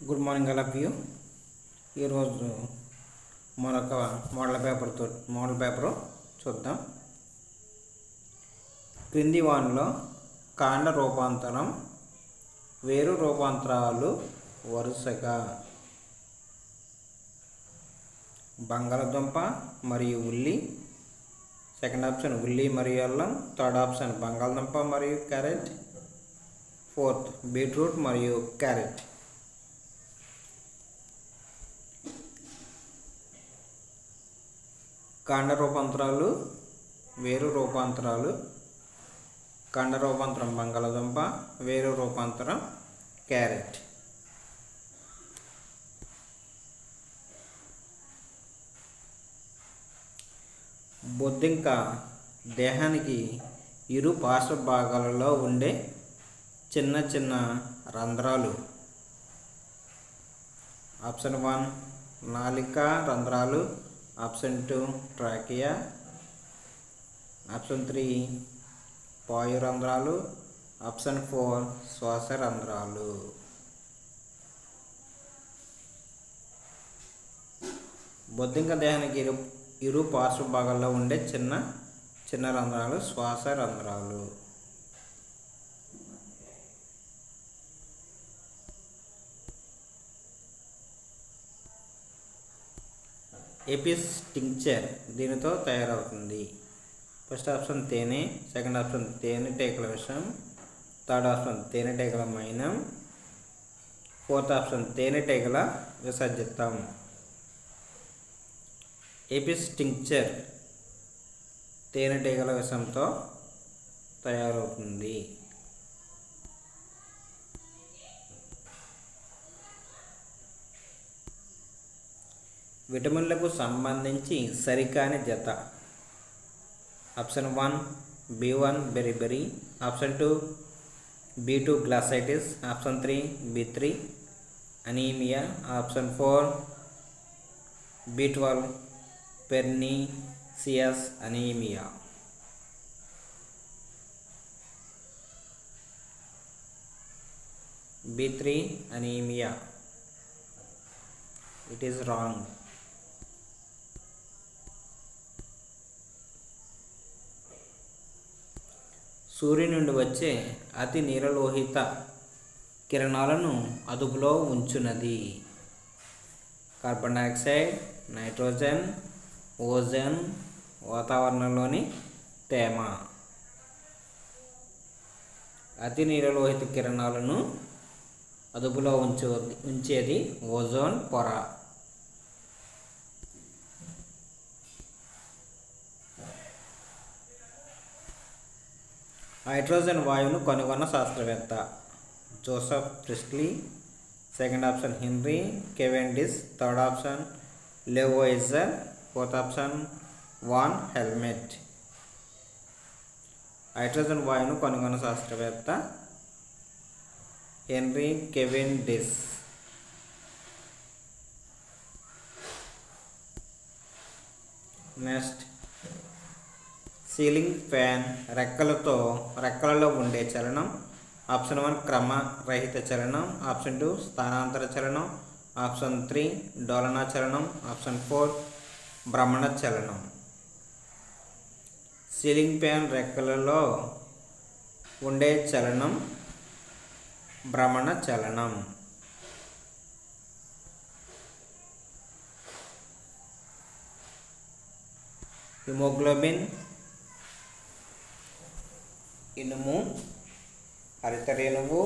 Good morning all of you. ఈరోజు మరొక model paper చూద్దాం. క్రింది వానిలో కాండ రూపాంతరం, వేరు రూపాంతరాలు వరుసగా బంగాళదుంప మరియు ఉల్లి. సెకండ్ ఆప్షన్ ఉల్లి మరియు అల్లం. థర్డ్ ఆప్షన్ బంగాళదుంప మరియు క్యారెట్. ఫోర్త్ బీట్రూట్ మరియు క్యారెట్. కాండ రూపాంతరాలు, వేరు రూపాంతరాలు. కాండ రూపాంతరం బంగాళదుంప, వేరు రూపాంతరం క్యారెట్. బొద్దింక దేహానికి ఇరు పార్శ్వ భాగాలలో ఉండే చిన్న చిన్న రంధ్రాలు. ఆప్షన్ 1 నాలిక రంధ్రాలు. Option 2 trachea. ఆప్షన్ 3 పాయు రంధ్రాలు. ఆప్షన్ 4 శ్వాస రంధ్రాలు. బొద్దింక దేహానికి ఇరు పార్శ్వ భాగాల్లో ఉండే చిన్న చిన్న రంధ్రాలు శ్వాస రంధ్రాలు. ఎపిస్ టింక్చర్ దీనితో తయారవుతుంది. ఫస్ట్ ఆప్షన్ తేనె. సెకండ్ ఆప్షన్ తేనెటీగల విషం. థర్డ్ ఆప్షన్ తేనెటీగల మైనం. ఫోర్త్ ఆప్షన్ తేనెటీగల విసర్జితం. ఎపిస్ టింక్చర్ తేనెటీగల విషంతో తయారవుతుంది. విటమిన్లకు సంబంధించి సరికాని జత. Option 1 B1 beriberi. Option 2 B2 glossitis. Option 3 B3 anaemia. Option 4 B12 pernicious anaemia. B3 anaemia. It is wrong. సూర్యుని నుండి వచ్చే అతి నీలలోహిత కిరణాలను అదుపులో ఉంచునది. కార్బన్ డైఆక్సైడ్, నైట్రోజన్, ఓజోన్, వాతావరణంలోని తేమ. అతి నీలలోహిత కిరణాలను అదుపులో ఉంచేది ఓజోన్ పొర. హైడ్రోజన్ వాయువును కనుగొన్న శాస్త్రవేత్త Joseph Priestley. Second option Henry Cavendish. Third option Lavoisier. Fourth option von Helmholtz. Hydrogen వాయువును కనుగొన్న శాస్త్రవేత్త Henry Cavendish. Next ceiling fan రెక్కలలో ఉండే చలనం. ఆప్షన్ 1 క్రమరహిత చలనం. ఆప్షన్ 2 స్థానాంతర చలనం. ఆప్షన్ 3 డోలన చలనం. ఆప్షన్ 4 భ్రమణ చలనం. సీలింగ్ ఫ్యాన్ రెక్కలలో ఉండే చలనం భ్రమణ చలనం. హిమోగ్లోబిన్, ఇనుము, హరితరేణువు.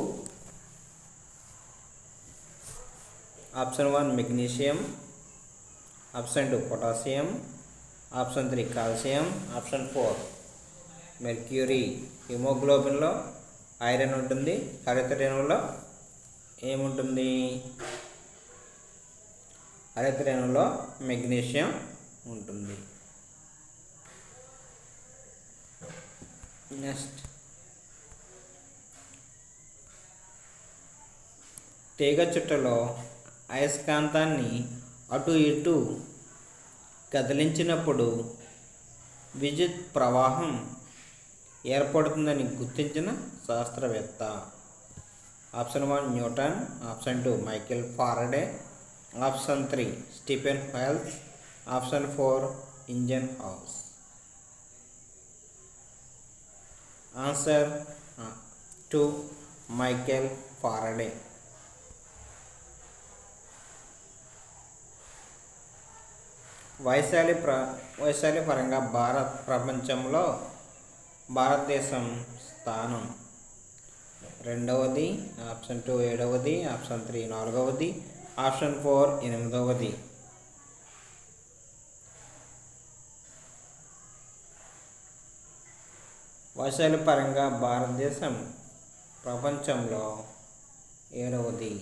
Option 1 magnesium. Option 2 potassium. Option 3 calcium. Option 4 mercury. హిమోగ్లోబిన్లో ఐరన్ ఉంటుంది. హరితరేణువులో ఏముంటుంది? హరితరేణువులో మెగ్నీషియం ఉంటుంది. నెక్స్ట్ తీగ చుట్టలో అయస్కాంతాన్ని అటు ఇటు కదిలించినప్పుడు విద్యుత్ ప్రవాహం ఏర్పడుతుందని గుర్తించిన శాస్త్రవేత్త. Option 1 Newton, option 2 Michael Faraday, option 3 Stephen Hales, option 4 Ingenhousz. Answer 2 Michael Faraday. వైశాల్య పరంగా ప్రపంచంలో భారతదేశం స్థానం 2వది, ఆప్షన్ 2 7వది, ఆప్షన్ 3 4వది, ఆప్షన్ 4 8వది. వైశాల్య పరంగా భారతదేశం ప్రపంచంలో 7వది.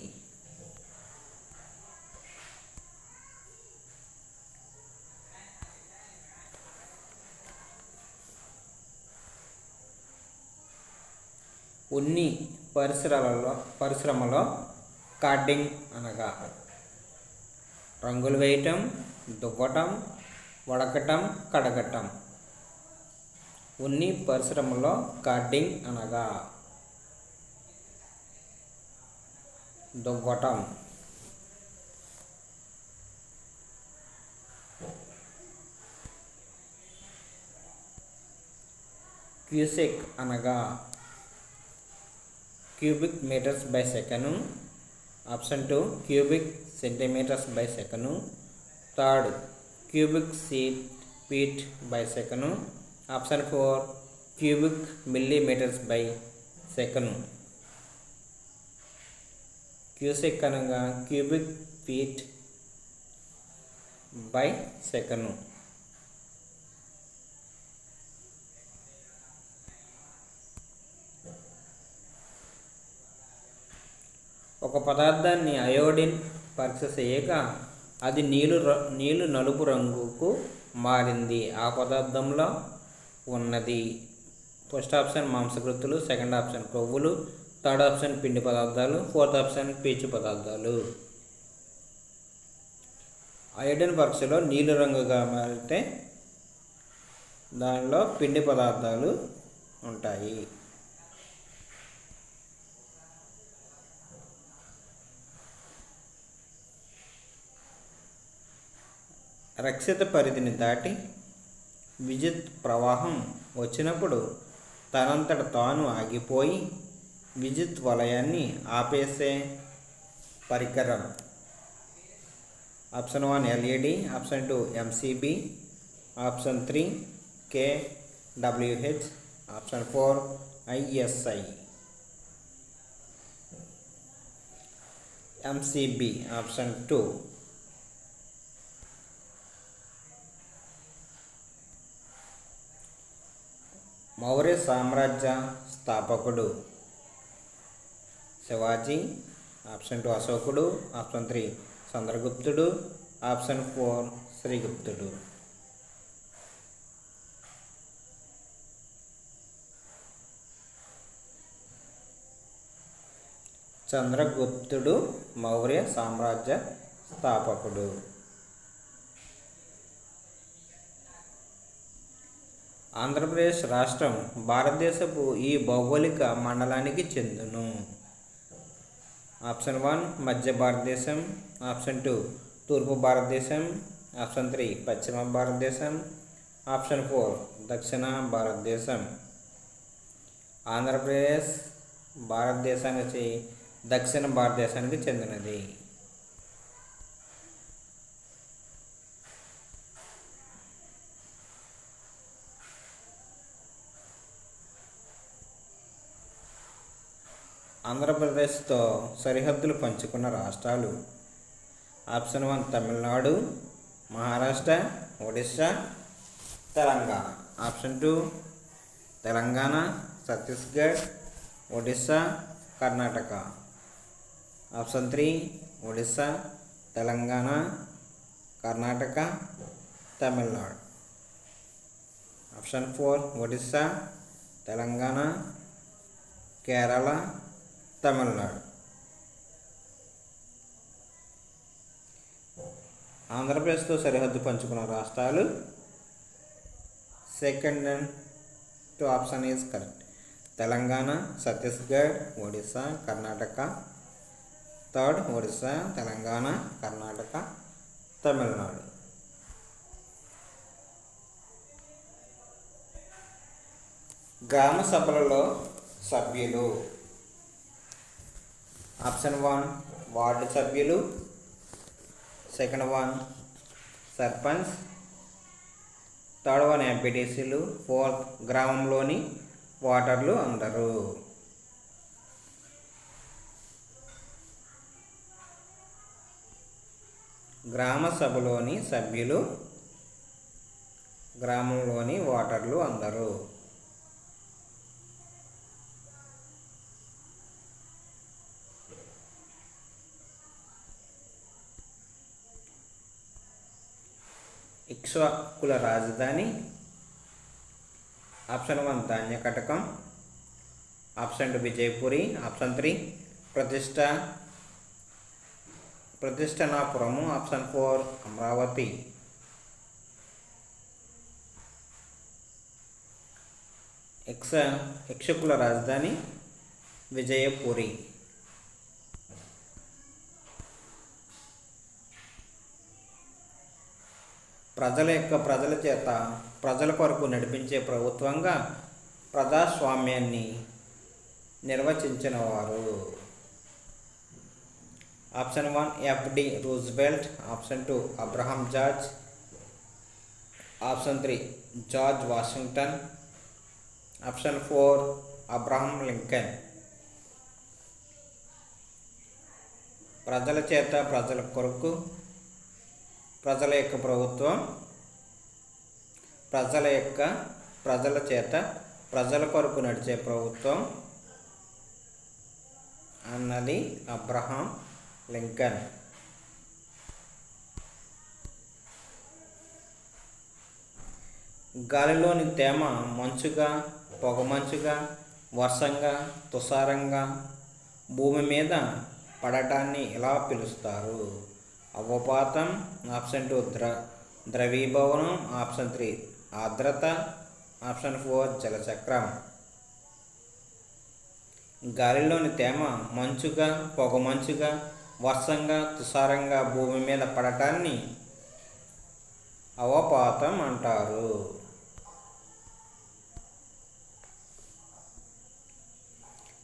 ఉన్ని పరిశ్రమలో కార్డింగ్ అనగా రంగులు వేయటం, దువ్వటం, వడకటం, కడగటం. ఉన్ని పరిశ్రమలో కార్డింగ్ అనగా దువ్వటం. క్యూసెక్ అనగా క్యూబిక్ మీటర్స్ బై సెకను, ఆప్షన్ 2 క్యూబిక్ సెంటీమీటర్స్ బై సెకను, థర్డ్ క్యూబిక్ ఫీట్ బై సెకను, ఆప్షన్ 4 క్యూబిక్ మిల్లీమీటర్స్ బై సెకను. క్యూసెక్ అనగా క్యూబిక్ ఫీట్ బై సెకను. ఒక పదార్థాన్ని అయోడిన్ పరీక్ష చేయక అది నీళ్ళు నలుపు రంగుకు మారింది. ఆ పదార్థంలో ఉన్నది. ఫస్ట్ ఆప్షన్ మాంసకృతులు, సెకండ్ ఆప్షన్ కొవ్వులు, థర్డ్ ఆప్షన్ పిండి పదార్థాలు, ఫోర్త్ ఆప్షన్ పీచు పదార్థాలు. అయోడిన్ పరీక్షలో నీళ్ళు రంగుగా మారితే దానిలో పిండి పదార్థాలు ఉంటాయి. రక్షిత పరిధిని దాటి విద్యుత్ ప్రవాహం వచ్చినప్పుడు తనంతట తాను ఆగిపోయి విద్యుత్ వలయాన్ని ఆపేసే పరికరం. Option 1 LED, option 2 MCB, option 3 KWH, option 4 ISI. MCB option 2. Maurya సామ్రాజ్య స్థాపకుడు శివాజీ, ఆప్షన్ 2 అశోకుడు, ఆప్షన్ 3 చంద్రగుప్తుడు, ఆప్షన్ 4 శ్రీగుప్తుడు. చంద్రగుప్తుడు మౌర్య సామ్రాజ్య స్థాపకుడు. ఆంధ్రప్రదేశ్ రాష్ట్రం భారతదేశపు ఈ భౌగోళిక మండలానికి చెందును. ఆప్షన్ 1 మధ్య భారతదేశం, ఆప్షన్ 2 తూర్పు భారతదేశం, ఆప్షన్ 3 పశ్చిమ భారతదేశం, ఆప్షన్ 4 దక్షిణ భారతదేశం. ఆంధ్రప్రదేశ్ భారతదేశానికి దక్షిణ భారతదేశానికి చెందినది. ఆంధ్రప్రదేశ్తో సరిహద్దులు పంచుకున్న రాష్ట్రాలు. Option 1 Tamil Nadu, Maharashtra, Odisha, Telangana. Option 2 Telangana, Chhattisgarh, Odisha, Karnataka. Option 3 Odisha, Telangana, Karnataka, Tamil Nadu. Option 4 Odisha, Telangana, Kerala, Tamil Nadu. ఆంధ్రప్రదేశ్తో సరిహద్దు పంచుకున్న రాష్ట్రాలు. Second option is correct. Telangana, Chhattisgarh, Odisha, Karnataka. Third Odisha, Telangana, Karnataka, Tamil Nadu. గ్రామ సభలలో సభ్యులు. ఆప్షన్ 1 వార్డు సభ్యులు, సెకండ్ 1 సర్పంచ్, థర్డ్ 1 ఎంపీటీసీలు, ఫోర్త్ గ్రామంలోని ఓటర్లు అందరూ. గ్రామ సభలోని సభ్యులు, గ్రామంలోని ఓటర్లు అందరూ. ఇక్ష్వాకుల రాజధాని. Option 1 Dhanyakatakam, option 2 Vijayapuri, option 3 Pratishthanapuram, option 4 Amaravati. ఇక్ష్వాకుల రాజధాని విజయపురి. ప్రజల చేత ప్రజల కొరకు నడిపించే ప్రభుత్వంగా ప్రజాస్వామ్యాన్ని నిర్వచించిన వారు. Option 1 FD Roosevelt, option 2 Abraham George, option 3 George Washington, option 4 Abraham Lincoln. ప్రజల చేత ప్రజల కొరకు, ప్రజల యొక్క ప్రభుత్వం, ప్రజల చేత ప్రజల కొరకు నడిచే ప్రభుత్వం అన్నది అబ్రహం లింకన్. గాలిలోని తేమ మంచుగా, పొగమంచుగా, వర్షంగా, తుషారంగా భూమి మీద పడటాన్ని ఎలా పిలుస్తారు? అవపాతం, ఆప్షన్ 2 ద్రవీభవనం, ఆప్షన్ 3 ఆర్ద్రత, ఆప్షన్ 4 జలచక్రం. గాలిలోని తేమ మంచుగా, పొగమంచుగా, వర్షంగా, తుషారంగా భూమి మీద పడటాన్ని అవపాతం అంటారు.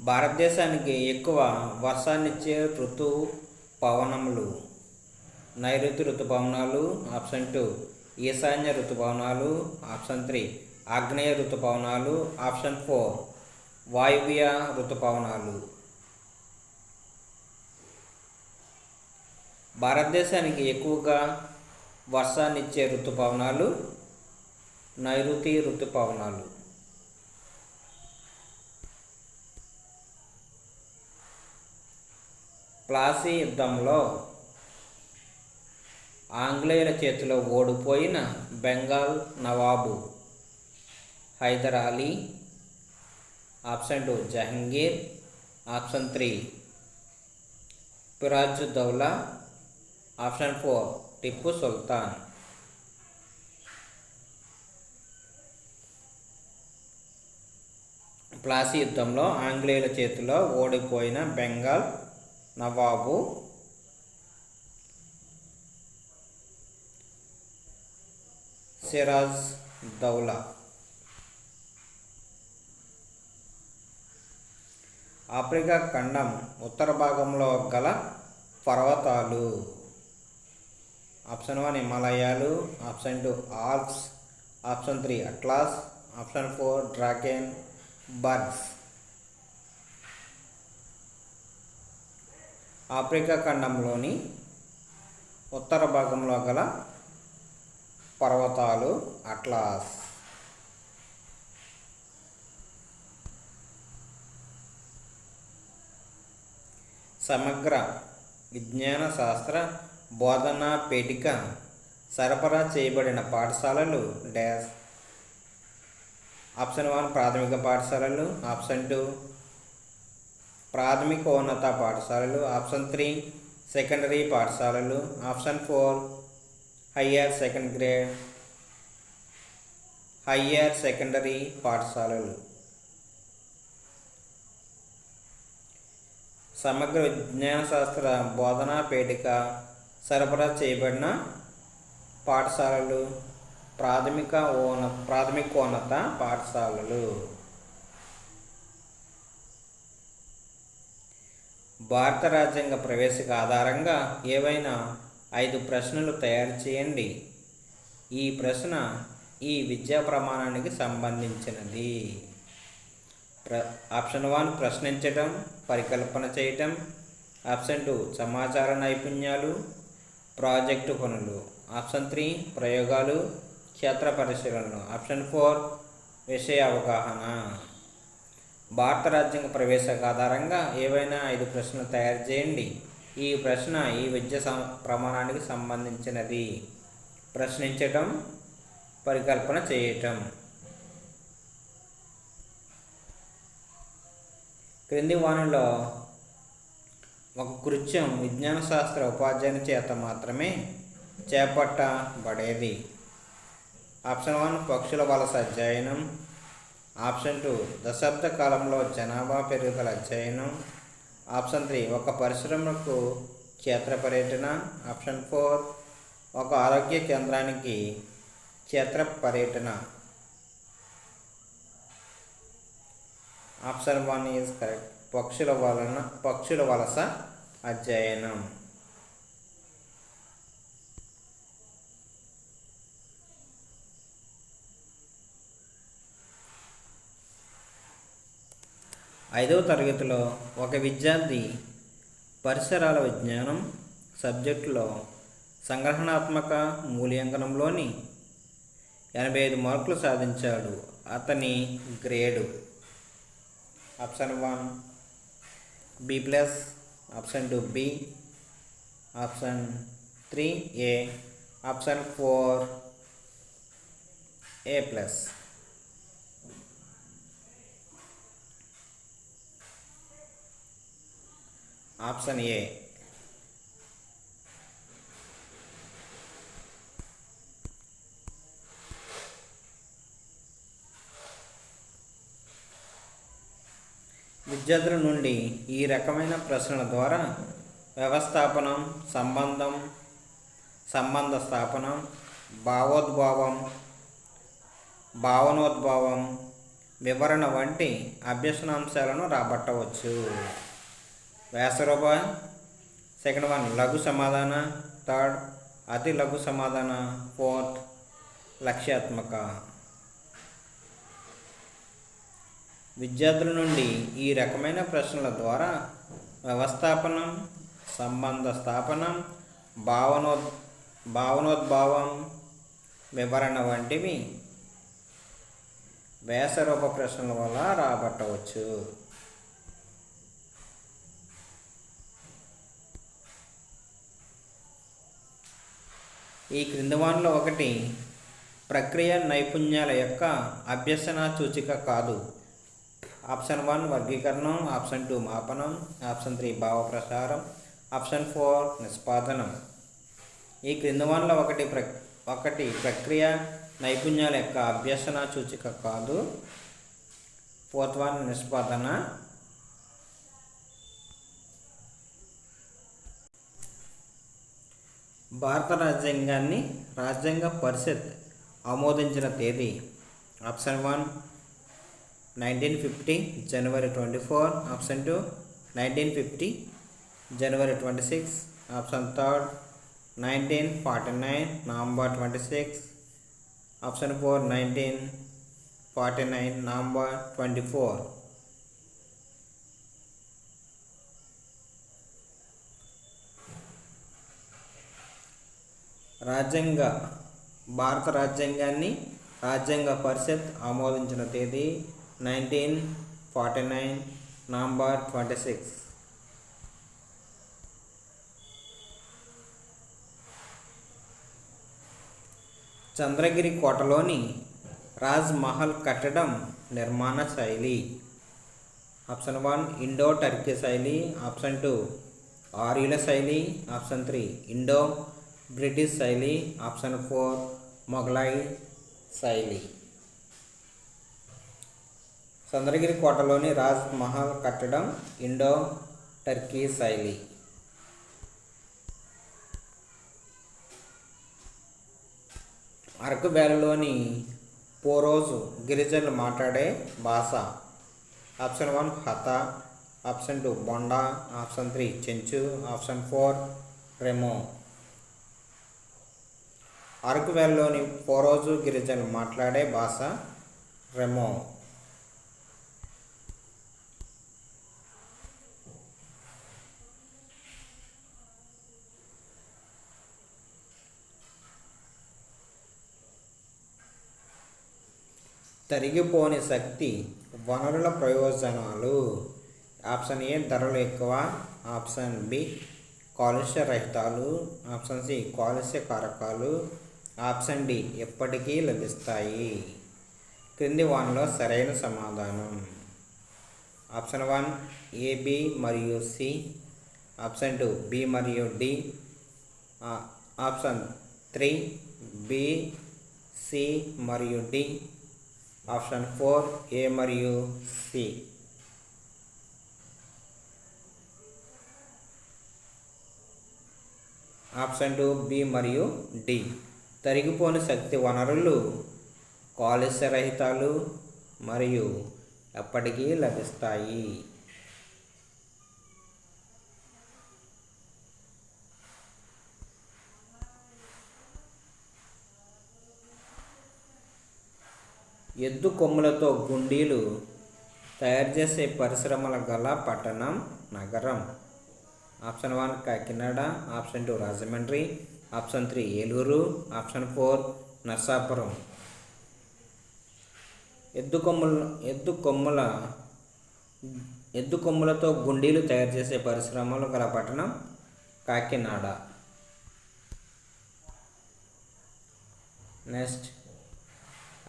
భారతదేశానికి ఎక్కువ వర్షాన్నిచ్చే ఋతువు పవనములు. నైరుతి ఋతుపవనాలు, ఆప్షన్ 2 ఈశాన్య ఋతుపవనాలు, ఆప్షన్ 3 ఆగ్నేయ ఋతుపవనాలు, ఆప్షన్ 4 వాయువ్య ఋతుపవనాలు. భారతదేశానికి ఎక్కువగా వర్షాన్నిచ్చే ఋతుపవనాలు నైరుతి ఋతుపవనాలు. ప్లాసీ యుద్ధంలో ఆంగ్లేయుల చేతిలో ఓడిపోయిన బెంగాల్ నవాబు హైదర్ అలీ, ఆప్షన్ 2 జహంగీర్, ఆప్షన్ 3 పిరాజుద్దౌలా, ఆప్షన్ 4 టిప్పు సుల్తాన్. ప్లాసీ యుద్ధంలో ఆంగ్లేయుల చేతిలో ఓడిపోయిన బెంగాల్ నవాబు సిరాజ్ దౌలా. ఆఫ్రికా ఖండం ఉత్తర భాగంలో గల పర్వతాలు. ఆప్షన్ 1 హిమాలయాలు, option 2 Alps, option 3 Atlas, option 4 Drakensberg. Africa ఖండంలోని ఉత్తర భాగంలో గల పర్వతాలు అట్లాస్. సమగ్ర విజ్ఞాన శాస్త్ర బోధనా పేటిక సరఫరా చేయబడిన పాఠశాలలు డాష్. ఆప్షన్ 1 ప్రాథమిక పాఠశాలలు, ఆప్షన్ 2 ప్రాథమికోన్నత పాఠశాలలు, ఆప్షన్ 3 సెకండరీ పాఠశాలలు, ఆప్షన్ 4 హయ్యర్ సెకండరీ పాఠశాలలు. సమగ్ర విజ్ఞాన శాస్త్ర బోధనా పేటిక సరఫరా చేయబడిన పాఠశాలలు, ప్రాథమికోన్నత పాఠశాలలు. భారత రాజ్యాంగ ప్రవేశిక ఆధారంగా ఏవైనా 5 ప్రశ్నలు తయారు చేయండి. ఈ ప్రశ్న ఈ విద్యా ప్రమాణానికి సంబంధించినది. ఆప్షన్ 1 ప్రశ్నించటం, పరికల్పన చేయటం. ఆప్షన్ 2 సమాచార నైపుణ్యాలు, ప్రాజెక్టు పనులు. ఆప్షన్ 3 ప్రయోగాలు, క్షేత్ర పరిశీలనలు. ఆప్షన్ 4 విషయ అవగాహన. భారత రాజ్యాంగ ప్రవేశిక ఆధారంగా ఏవైనా 5 ప్రశ్నలు తయారు చేయండి. ఈ ప్రశ్న ఈ విద్యా ప్రమాణానికి సంబంధించినది. ప్రశ్నించటం, పరికల్పన చేయటం. క్రింది వానిలో ఒక కృత్యం విజ్ఞాన శాస్త్ర ఉపాధ్యాయుని చేత మాత్రమే చేపట్టబడేది. ఆప్షన్ 1 పక్షుల వలస అధ్యయనం. ఆప్షన్ 2 దశాబ్ద కాలంలో జనాభా పెరుగుదల అధ్యయనం. ఆప్షన్ 3 ఒక పరిశ్రమకు క్షేత్ర పర్యటన. ఆప్షన్ 4 ఒక ఆరోగ్య కేంద్రానికి క్షేత్ర పర్యటన. Option 1 is correct. పక్షుల వలస అధ్యయనం. ఐదవ తరగతిలో ఒక విద్యార్థి పరిసరాల విజ్ఞానం సబ్జెక్టులో సంగ్రహణాత్మక మూల్యాంకనంలోని 85 మార్కులు సాధించాడు. అతని grade option 1 B+, option 2 B, option 3 A, option 4 A+. Option A. విద్యార్థుల నుండి ఈ రకమైన ప్రశ్నల ద్వారా వ్యవస్థాపనం, సంబంధ స్థాపనం, భావనోద్భవం, వివరణ వంటి అభ్యసనాంశాలను రాబట్టవచ్చు. వ్యాసరూప. సెకండ్ 1 లఘు సమాధాన. థర్డ్ అతి లఘు సమాధాన. ఫోర్త్ లక్ష్యాత్మక. విద్యార్థుల నుండి ఈ రకమైన ప్రశ్నల ద్వారా వ్యవస్థాపనం, సంబంధ స్థాపనం, భావనోద్భవం, వివరణ వంటివి వ్యాసరూప ప్రశ్నల వల్ల రాబట్టవచ్చు. ఈ క్రింది వానిలో ఒకటి ప్రక్రియ నైపుణ్యాల యొక్క అభ్యసన సూచిక కాదు. ఆప్షన్ 1 వర్గీకరణం. ఆప్షన్ 2 మాపనం. ఆప్షన్ 3 భావ ప్రసారం. ఆప్షన్ 4 నిష్పాదనం. ఈ క్రింది వానిలో ఒకటి ప్రక్రియ నైపుణ్యాల యొక్క అభ్యసన సూచిక కాదు. ఫోర్త్ 1 నిష్పాదన. భారత రాజ్యాంగాన్ని రాజ్యాంగ పరిషత్ ఆమోదించిన తేదీ. ఆప్షన్ 1 1950 జనవరి 24. ఆప్షన్ 2 1950 జనవరి 26. Option 3 1949 November 26. Option 4 1949 November 24. భారత రాజ్యాంగాన్ని రాజ్యాంగ పరిషత్ ఆమోదించిన తేదీ 1949 నవంబర్ 26. చంద్రగిరి కోటలోని రాజ్ మహల్ కట్టడం నిర్మాణ శైలి. ఆప్షన్ 1 ఇండో టర్కీ శైలి. ఆప్షన్ 2 ఆర్యుల శైలి. ఆప్షన్ 3 ఇండో బ్రిటిష్ శైలి. ఆప్షన్ 4 మొఘలాయి శైలి. చంద్రగిరి కోటలోని రాజ్ మహల్ కట్టడం ఇండో టర్కీ శైలి. అరకు వ్యాలీలోని పోరోజు గిరిజనులు మాట్లాడే భాష. Option 1 Hata, option 2 Bonda, option 3 Chenchu, option 4 Remo. Araku వ్యాలీలోని పోరోజు గిరిజనులు మాట్లాడే భాష రెమో. తరిగిపోని శక్తి వనరుల ప్రయోజనాలు. ఆప్షన్ ఏ ధరలు ఎక్కువ, ఆప్షన్ బి కాలుష్య రహితాలు, ఆప్షన్ సి కాలుష్య కారకాలు, ఆప్షన్ డి ఎప్పటికీ లభిస్తాయి. క్రింది వానిలో సరైన సమాధానం. ఆప్షన్ 1 ఏ, బి మరియు సి, ఆప్షన్ 2 బి మరియు డి, ఆప్షన్ 3 బి, సి మరియు డి, ఆప్షన్ 4 ఏ మరియు సి. ఆప్షన్ 2 బి మరియు డి. తరిగిపోని శక్తి వనరులు కాలుష్య రహితాలు మరియు ఎప్పటికీ లభిస్తాయి. ఎద్దు కొమ్ములతో గుండీలు తయారు చేసే పరిశ్రమల గల పట్టణం, నగరం. Option 1 Kakinada, option 2 Rajahmundry, option 3 Eluru, option 4 Narsapuram. ఎద్దు కొమ్ములతో గుండీలు తయారు చేసే పరిశ్రమలు గల పట్టణం కాకినాడ. నెక్స్ట్,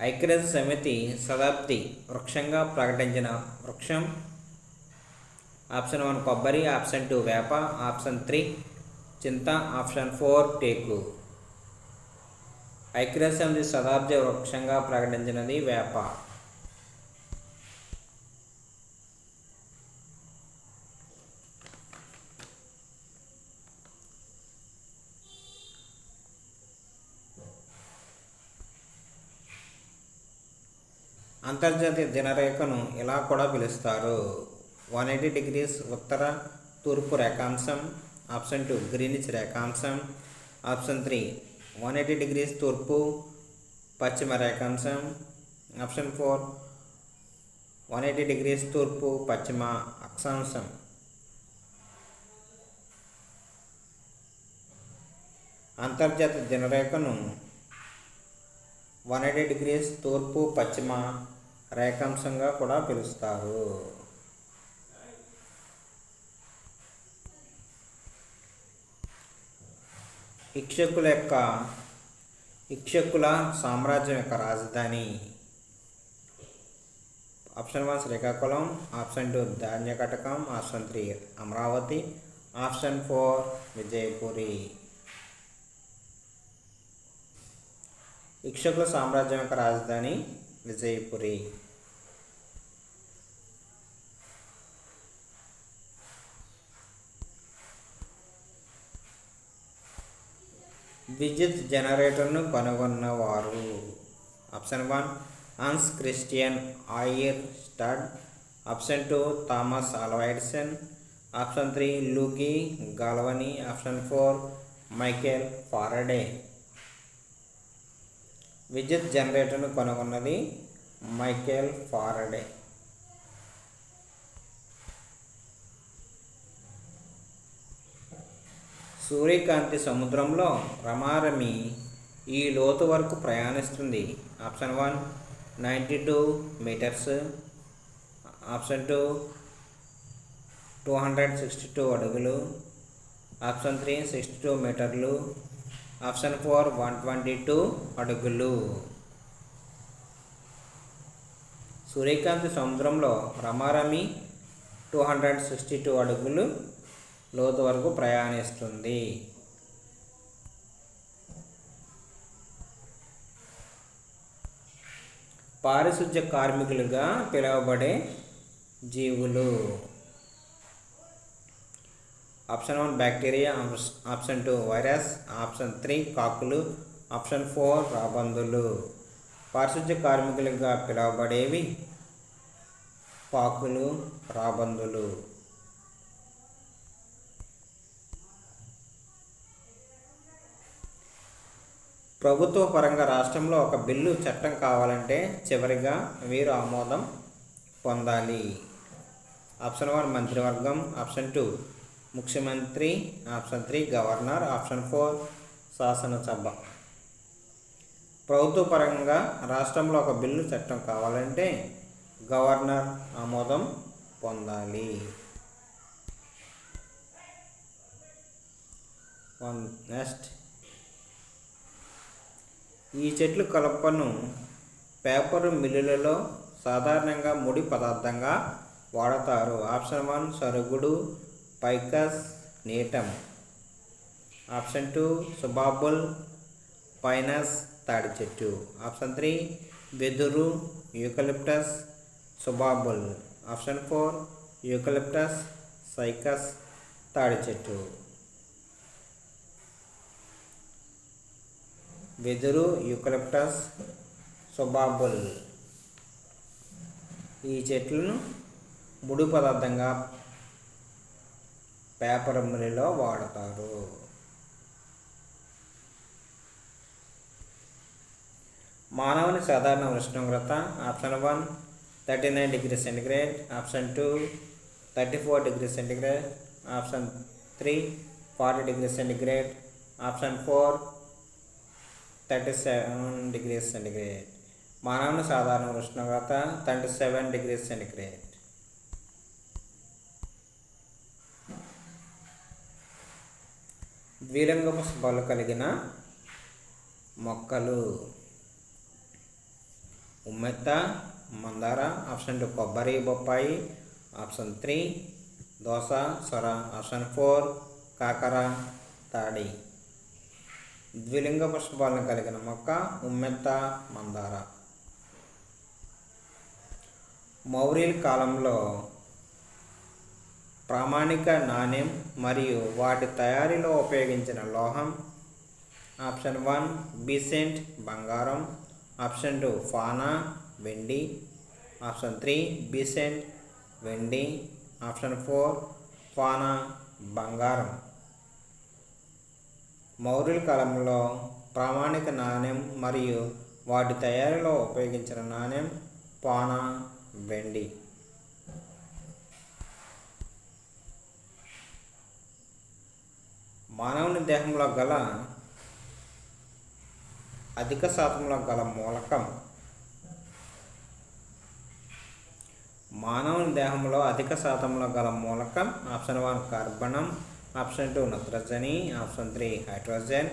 ఐక్యరాజ్య సమితి శతాబ్ది వృక్షంగా ప్రకటించిన వృక్షం. ఆప్షన్ 1 కొబ్బరి, ఆప్షన్ 2 వేప, ఆప్షన్ 3 చింత, ఆప్షన్ 4 టేకు. ఐక్యరాజ్య సమితి శతాబ్ది వృక్షంగా ప్రకటించినది వేప. అంతర్జాతీయ దినరేఖను ఇలా కూడా పిలుస్తారు. 180 degrees ఉత్తర తూర్పు రేఖాంశం, ఆప్షన్ 2 గ్రీనిచ్ రేఖాంశం, ఆప్షన్ 3 180 degrees తూర్పు పశ్చిమ రేఖాంశం, ఆప్షన్ 4 180 degrees తూర్పు పశ్చిమ అక్షాంశం. అంతర్జాతీయ దినరేఖను 180 degrees తూర్పు పశ్చిమ రేఖాంశంగా కూడా పిలుస్తారు. ఇక్ష్వాకుల సామ్రాజ్యం యొక్క రాజధాని. Option 1 Srikakulam, option 2 Dhanyakatakam, option 3 Amaravati, option 4 Vijayapuri. ఇక్ష్వాకుల సామ్రాజ్యం యొక్క రాజధాని విజయపురి. విద్యుత్ జనరేటర్ను కనుగొన్నవారు. Option 1 Hans Christian Oersted, option 2 Thomas Alva Edison, option 3 Luigi Galvani, option 4 Michael Faraday. విద్యుత్ జనరేటర్ను కనుగొన్నది మైకేల్ ఫారడే. సూర్యకాంతి సముద్రంలో రమారమి ఈ లోతు వరకు ప్రయాణిస్తుంది. ఆప్షన్ 1 92 మీటర్స్, ఆప్షన్ 2 262 అడుగులు, ఆప్షన్ 3 62 మీటర్లు, ఆప్షన్ 4 122 అడుగులు. సూర్యకాంతి సముద్రంలో రమారమి 262 అడుగులు లోతు వరకు ప్రయాణిస్తుంది. పారిశుధ్య కార్మికులుగా పిలువబడే జీవులు. Option 1 bacteria, option 2 virus, option 3 కాకులు, ఆప్షన్ 4 రాబందులు. పారిశుద్ధ్య కార్మికులుగా పిలువబడేవి కాకులు, రాబందులు. ప్రభుత్వ పరంగా రాష్ట్రంలో ఒక బిల్లు చట్టం కావాలంటే చివరిగా వీరు ఆమోదం పొందాలి. ఆప్షన్ 1 మంత్రివర్గం, ఆప్షన్ 2 ముఖ్యమంత్రి, ఆప్షన్ 3 గవర్నర్, ఆప్షన్ 4 శాసనసభ. ప్రభుత్వ పరంగా రాష్ట్రంలో ఒక బిల్లు చట్టం కావాలంటే గవర్నర్ ఆమోదం పొందాలి. నెక్స్ట్, ఈ చెట్ల కలపను పేపర్ మిల్లులలో సాధారణంగా ముడి పదార్థంగా వాడతారు. ఆప్షన్ 1 సరుగుడు, పైకస్, నీటం, ఆప్షన్ 2 సుబాబుల్, పైనస్, తాడి చెట్టు, ఆప్షన్ 3 వెదురు, యూకలిప్టస్, సుబాబుల్, ఆప్షన్ 4 యూకలిప్టస్, సైకస్, తాడి చెట్టు. వెదురు, యూకలిప్టస్, సుబాబుల్ ఈ చెట్లను ముడి పదార్థంగా పేపర్ మిల్లులో వాడతారు. మానవుని సాధారణ ఉష్ణోగ్రత option 1 39 degree centigrade, option 2 34 degree centigrade, option 3 40 degree centigrade, option 4 37 degree centigrade. మానవుని సాధారణ ఉష్ణోగ్రత 37 డిగ్రీ సెంటిగ్రేడ్. ద్విలింగ పుష్పాలు కలిగిన మొక్కలు ఉమ్మెత్త, మందార, ఆప్షన్ 2 కొబ్బరి, బొప్పాయి, ఆప్షన్ 3 దోస, సొర, ఆప్షన్ 4 కాకర, తాడి. ద్విలింగ పుష్పాలను కలిగిన మొక్క ఉమ్మెత్త, మందార. మౌర్యుల కాలంలో ప్రామాణిక నాణెం మరియు వాటి తయారీలో ఉపయోగించిన లోహం ఆప్షన్ 1 బీసెంట్ బంగారం, ఆప్షన్ 2 ఫానా వెండి, ఆప్షన్ 3 బీసెంట్ వెండి, ఆప్షన్ 4 ఫానా బంగారం. మౌర్యుల కాలంలో ప్రామాణిక నాణెం మరియు వాటి తయారీలో ఉపయోగించిన నాణెం ఫానా వెండి. మానవుని దేహంలో గల అధిక శాతంలో గల మూలకం మానవుని దేహంలో అధిక శాతంలో గల మూలకం ఆప్షన్ 1 కార్బనం, ఆప్షన్ 2 నత్రజని, ఆప్షన్ 3 హైడ్రోజన్,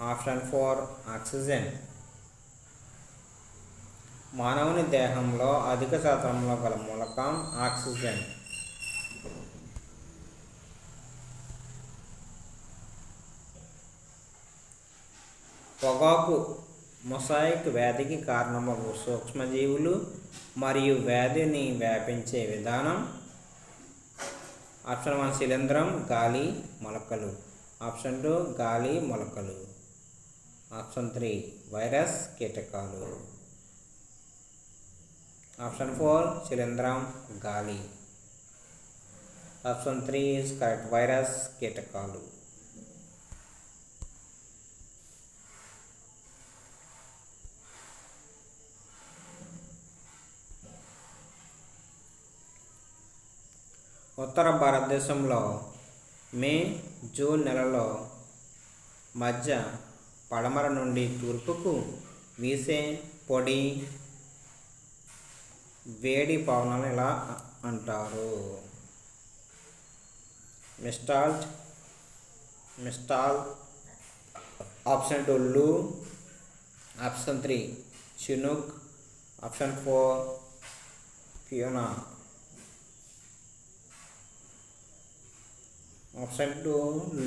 ఆప్షన్ 4 ఆక్సిజన్. మానవుని దేహంలో అధిక శాతంలో గల మూలకం ఆక్సిజన్. పొగాకు మొసాయిక్ వ్యాధికి కారణమగు సూక్ష్మజీవులు మరియు వ్యాధిని వ్యాపించే విధానం ఆప్షన్ 1 శిలీంధ్రం, గాలి, మొలకలు, ఆప్షన్ 2 గాలి, మొలకలు, ఆప్షన్ 3 వైరస్, కీటకాలు, ఆప్షన్ 4 శిలీంధ్రం, గాలి, ఆప్షన్ 3 is correct వైరస్, కీటకాలు. ఉత్తర భారతదేశంలో మే, జూన్ నెలలో మధ్య పడమర నుండి తూర్పుకు వీసే పొడి వేడి పవనాలు ఎలా అంటారు? మిస్టాల్, option 2 loo, option 3 Chinook, option 4 Fiona, option 2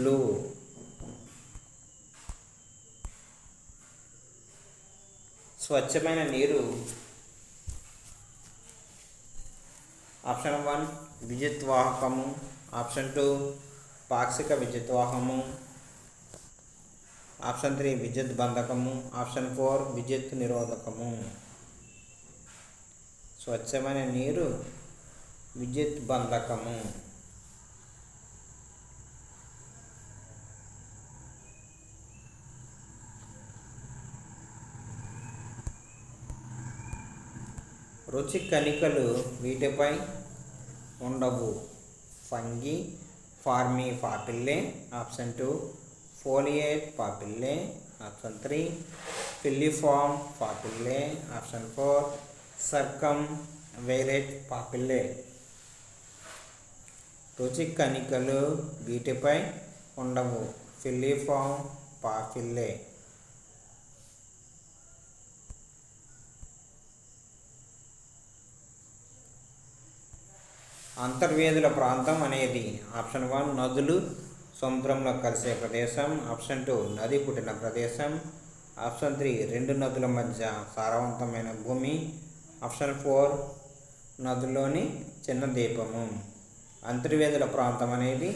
loo. స్వచ్ఛమైన నీరు ఆప్షన్ 1 విద్యుత్ వాహకము, ఆప్షన్ 2 పాక్షిక విద్యుద్వాహము. ఆప్షన్ 3 విద్యుత్ బంధకము. ఆప్షన్ 4 విద్యుత్ నిరోధకము. స్వచ్ఛమైన నీరు విద్యుత్ బంధకము. రుచి కణికలు వీటిపై ఉండవు. Fungiform papillae. Option 2 foliate papillae. Option 3 filiform papillae. Option 4 circumvallate papillae. రుచి కణికలు వీటిపై ఉండవు. ఫిల్లిఫార్మ్ పాపిల్లే. అంతర్వేదుల ప్రాంతం అనేది ఆప్షన్ 1 నదులు సముద్రంలో కలిసే ప్రదేశం. ఆప్షన్ 2 నది పుట్టిన ప్రదేశం. ఆప్షన్ 3 రెండు నదుల మధ్య సారవంతమైన భూమి. ఆప్షన్ 4 నదులోని చిన్న ద్వీపము. అంతర్వేదుల ప్రాంతం అనేది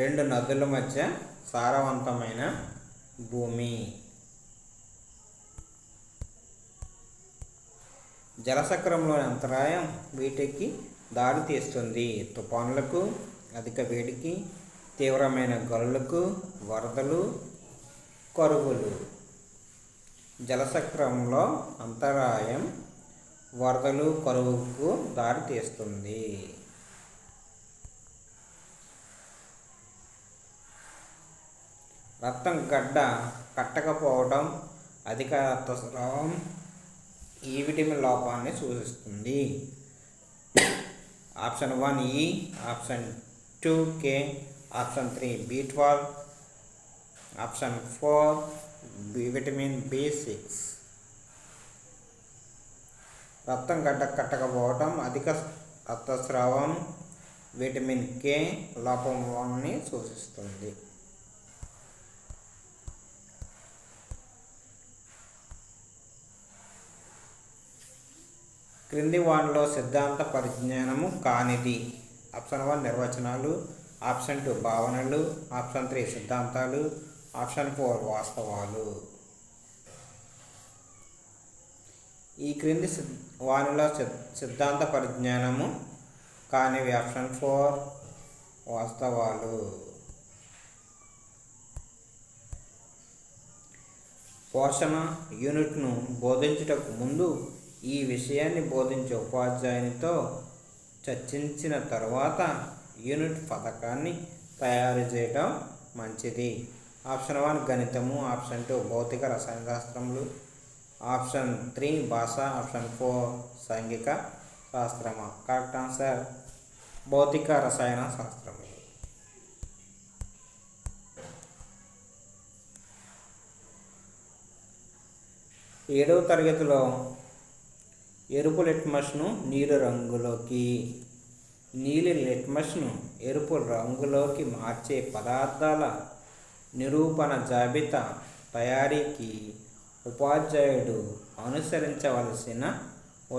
రెండు నదుల మధ్య సారవంతమైన భూమి. జలచక్రంలోని అంతరాయం వీటికి దారి తీస్తుంది. తుఫానులకు, అధిక వేడికి, తీవ్రమైన గాలులకు, వరదలు, కరువులు. జలచక్రంలో అంతరాయం వరదలు, కరువుకు దారి తీస్తుంది. రక్తం గడ్డ కట్టకపోవడం, అధిక రక్తస్రావం ఈ విటమిన్ లోపాన్ని సూచిస్తుంది. Option 1 E, option 2 K, option 3 B12, option 4 vitamin B6. రక్తం గడ్డ కట్టకపోవటం, అధిక రక్తస్రావం విటమిన్ K లోపాన్ని సూచిస్తుంది. క్రింది వాటిలో సిద్ధాంత పరిజ్ఞానము కానిది. ఆప్షన్ 1 నిర్వచనాలు. ఆప్షన్ 2 భావనలు. ఆప్షన్ 3 సిద్ధాంతాలు. ఆప్షన్ 4 వాస్తవాలు. ఈ క్రింది వానిలో సిద్ధాంత పరిజ్ఞానము కానివి. ఆప్షన్ 4 వాస్తవాలు. పోషణ యూనిట్ను బోధించుటకు ముందు ఈ విషయాన్ని బోధించే ఉపాధ్యాయునితో చర్చించిన తరువాత యూనిట్ పథకాన్ని తయారు చేయడం మంచిది. ఆప్షన్ 1 గణితము. ఆప్షన్ 2 భౌతిక రసాయన శాస్త్రములు. ఆప్షన్ 3 భాష. ఆప్షన్ 4 సాంఘిక శాస్త్రము. కరెక్ట్ ఆన్సర్ భౌతిక రసాయన శాస్త్రములు. 7వ తరగతిలో ఎరుపు లిట్మస్ను నీలి లిట్మస్ను ఎరుపు రంగులోకి మార్చే పదార్థాల నిరూపణ జాబితా తయారీకి ఉపాధ్యాయుడు అనుసరించవలసిన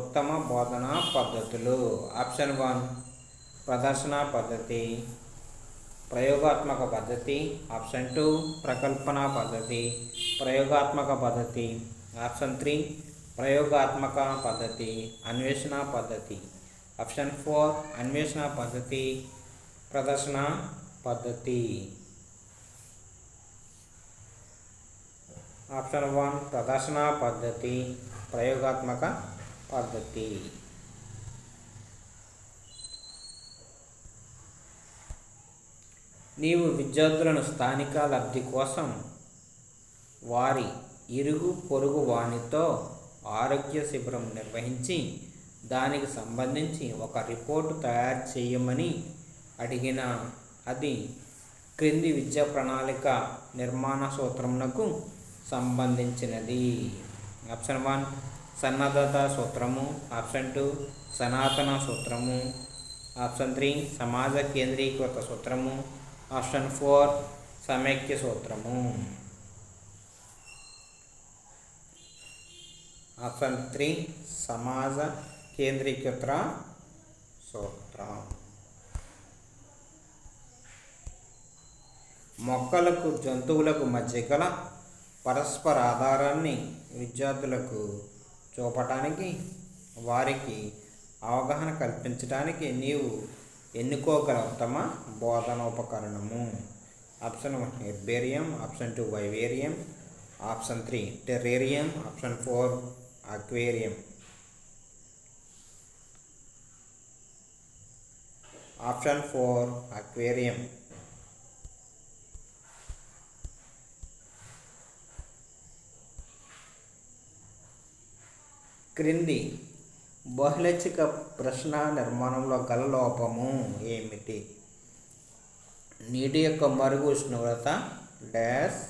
ఉత్తమ బోధనా పద్ధతులు. ఆప్షన్ 1 ప్రదర్శన పద్ధతి, ప్రయోగాత్మక పద్ధతి. ఆప్షన్ 2 ప్రకల్పన పద్ధతి, ప్రయోగాత్మక పద్ధతి. ఆప్షన్ 3 ప్రయోగాత్మక పద్ధతి, అన్వేషణ పద్ధతి. ఆప్షన్ 4 అన్వేషణ పద్ధతి, ప్రదర్శన పద్ధతి. ఆప్షన్ 1 ప్రదర్శన పద్ధతి, ప్రయోగాత్మక పద్ధతి. నీవు విద్యార్థులను స్థానిక లబ్ధి కోసం వారి ఇరుగు పొరుగు వానితో ఆరోగ్య శిబిరం నిర్వహించి దానికి సంబంధించి ఒక రిపోర్టు తయారు చేయమని అడిగిన అది క్రింది విద్యా ప్రణాళిక నిర్మాణ సూత్రమునకు సంబంధించినది. ఆప్షన్ 1 సన్నద్ధత సూత్రము. ఆప్షన్ 2 సనాతన సూత్రము. ఆప్షన్ 3 సమాజ కేంద్రీకృత సూత్రము. ఆప్షన్ 4 సమైక్య సూత్రము. ఆప్షన్ 3 సమాజ కేంద్రీకృత సూత్రం. మొక్కలకు జంతువులకు మధ్య గల పరస్పర ఆధారాన్ని విద్యార్థులకు చూపటానికి వారికి అవగాహన కల్పించడానికి నీవు ఎన్నుకోగల ఉత్తమ బోధనోపకరణము. Option 1 herbarium, option 2 vivarium, option 3 terrarium, option 4 aquarium. Option 4 aquarium. క్రింది బహుళైచ్ఛిక ప్రశ్న నిర్మాణంలో గల లోపము ఏమిటి? నీటి యొక్క మరుగు ఉష్ణోగ్రత dash.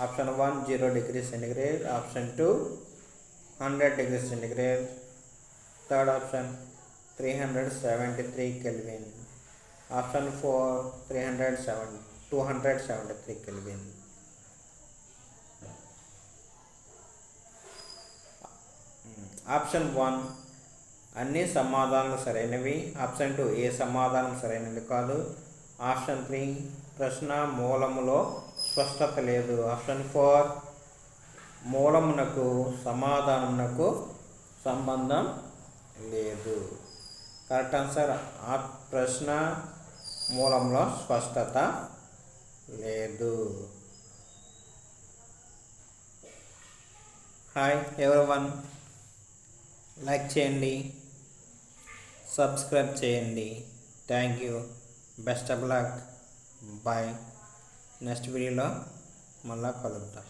Option 1 0 degree centigrade, option 2 100 degree centigrade, third option 373 kelvin, option 4 273 kelvin. Option 1 అన్ని సమాధానాలు సరైనవి, ఆప్షన్ 2 ఏ సమాధానం సరైనది కాదు, ఆప్షన్ 3 ప్రశ్న మూలములో స్పష్టత లేదు, ఆప్షన్ 4 మూలమునకు సమాధానమునకు సంబంధం లేదు. కరెక్ట్ ఆన్సర్ ఆ ప్రశ్న మూలంలో స్పష్టత లేదు. హాయ్ ఎవరీవన్, లైక్ చేయండి, సబ్స్క్రైబ్ చేయండి. Thank you, best of luck, bye. Next వీడియోలో మళ్ళా కలుద్దాం.